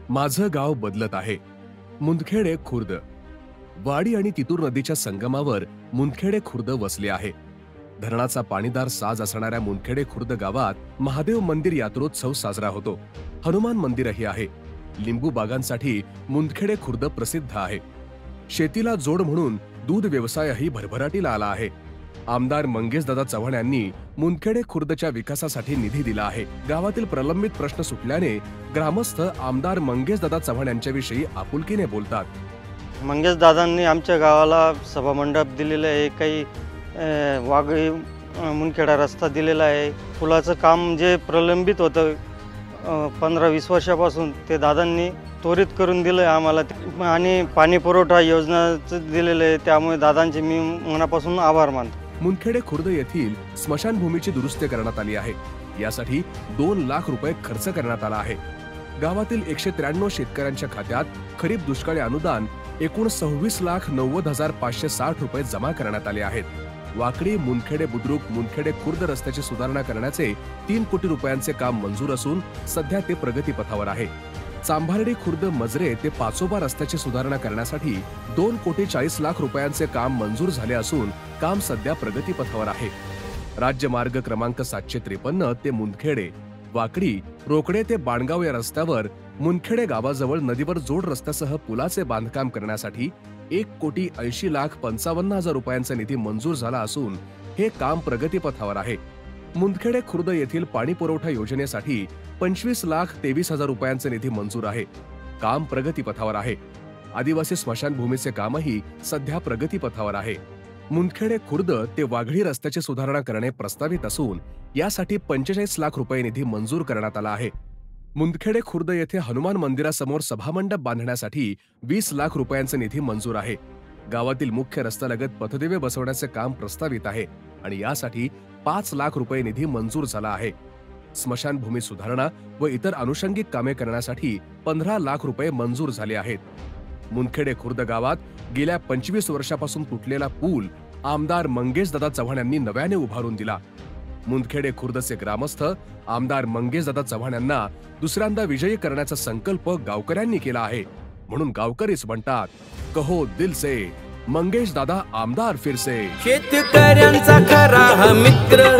माझं गाव बदलत आहे. मुंदखेडे खुर्द. वाडी आणि तितूर नदीच्या संगमावर मुंदखेडे खुर्द वसले आहे. धरणाचा पाणीदार साज असणाऱ्या मुंदखेडे खुर्द गावात महादेव मंदिर यात्रोत्सव साजरा होतो. हनुमान मंदिरही आहे. लिंबू बागांसाठी मुंदखेडे खुर्द प्रसिद्ध आहे. शेतीला जोड म्हणून दूध व्यवसायही भरभराटीला आला आहे. आमदार मंगेशदादा चव्हाण यांनी मुंदखेडे खुर्दच्या विकासासाठी निधी दिला आहे. गावातील प्रलंबित प्रश्न सुटल्याने ग्रामस्थ आमदार मंगेशदादा चव्हाण यांच्याविषयी आपुलकीने बोलतात. मंगेशदादांनी आमच्या गावाला सभामंडप दिलेलं आहे, काही वाघळी मुंदखेडा रस्ता दिलेला आहे. पुलाचं काम जे प्रलंबित होतं 15-20 वर्षापासून ते दादांनी त्वरित करून दिलं आहे आम्हाला. आणि पाणी पुरवठा योजनाचं दिलेलं आहे, त्यामुळे दादांचे मी मनापासून आभार मानतो. मुंदखेडे खुर्द येथील स्मशानभूमीची दुरुस्ती करण्यात आली आहे. यासाठी 2 लाख रुपये खर्च करण्यात आला आहे. गावातील 193 शेतकऱ्यांच्या खात्यात खरीप दुष्काळी अनुदान एकूण 26,90,560 रुपये जमा करण्यात आले आहेत. वाकडी मुंदखेडे बुद्रुक मुंदखेडे खुर्द रस्त्याची सुधारणा करण्याचे 3 कोटी रुपयांचे काम मंजूर असून सध्या ते प्रगतीपथावर आहे. चांभार्डी खुर्द मजरे ते पाचोबा रस्त्याची सुधारणा करण्यासाठी 2,40,00,000 रुपयांचे काम मंजूर झाले असून काम सध्या प्रगतीपथावर आहे. राज्य मार्ग क्रमांक 753 ते मुंदखेडे, वाकडी, रोकडे ते बाणगाव या रस्त्यावर मुंदखेडे गावाजवळ नदीवर जोड रस्त्यासह पुलाचे बांधकाम करण्यासाठी 1,80,55,000 रुपयांचा निधी मंजूर झाला असून हे काम प्रगतीपथावर आहे. मुंदखेडे खुर्द येथील पाणी पुरवठा योजनेसाठी 25,23,000 रुपयांचा निधी मंजूर आहे. काम प्रगतीपथावर आहे. आदिवासी स्मशानभूमीचे कामही सध्या प्रगतीपथावर आहे. मुंदखेडे खुर्द ते वाघळी रस्त्याची सुधारणा करणे प्रस्तावित असून यासाठी 45 लाख रुपये निधी मंजूर करण्यात आला आहे. मुंदखेडे खुर्द येथे हनुमान मंदिरासमोर सभामंडप बांधण्यासाठी 20 लाख रुपयांचा निधी मंजूर आहे. गावातील मुख्य रस्त्यालगत पथदिवे बसवण्याचे काम प्रस्तावित आहे आणि यासाठी 5 लाख रुपये निधी मंजूर झाला आहे. स्मशानभूमी सुधारणा व इतर अनुषंगिक कामे करण्यासाठी 15 लाख रुपये मंजूर झाले आहेत. मुंदखेडे खुर्द गावात गेल्या 25 वर्षापासून तुटलेला पूल आमदार मंगेशदादा चव्हाण यांनी नव्याने उभारून दिला. मुंदखेडे खुर्दचे ग्रामस्थ आमदार मंगेशदादा चव्हाण यांना दुसऱ्यांदा विजयी करण्याचा संकल्प गावकऱ्यांनी केला आहे. म्हणून गावकरीच म्हणतात, कहो दिल से मंगेशदादा आमदार फिरसे. शेतकऱ्यांचा खरा हा मित्र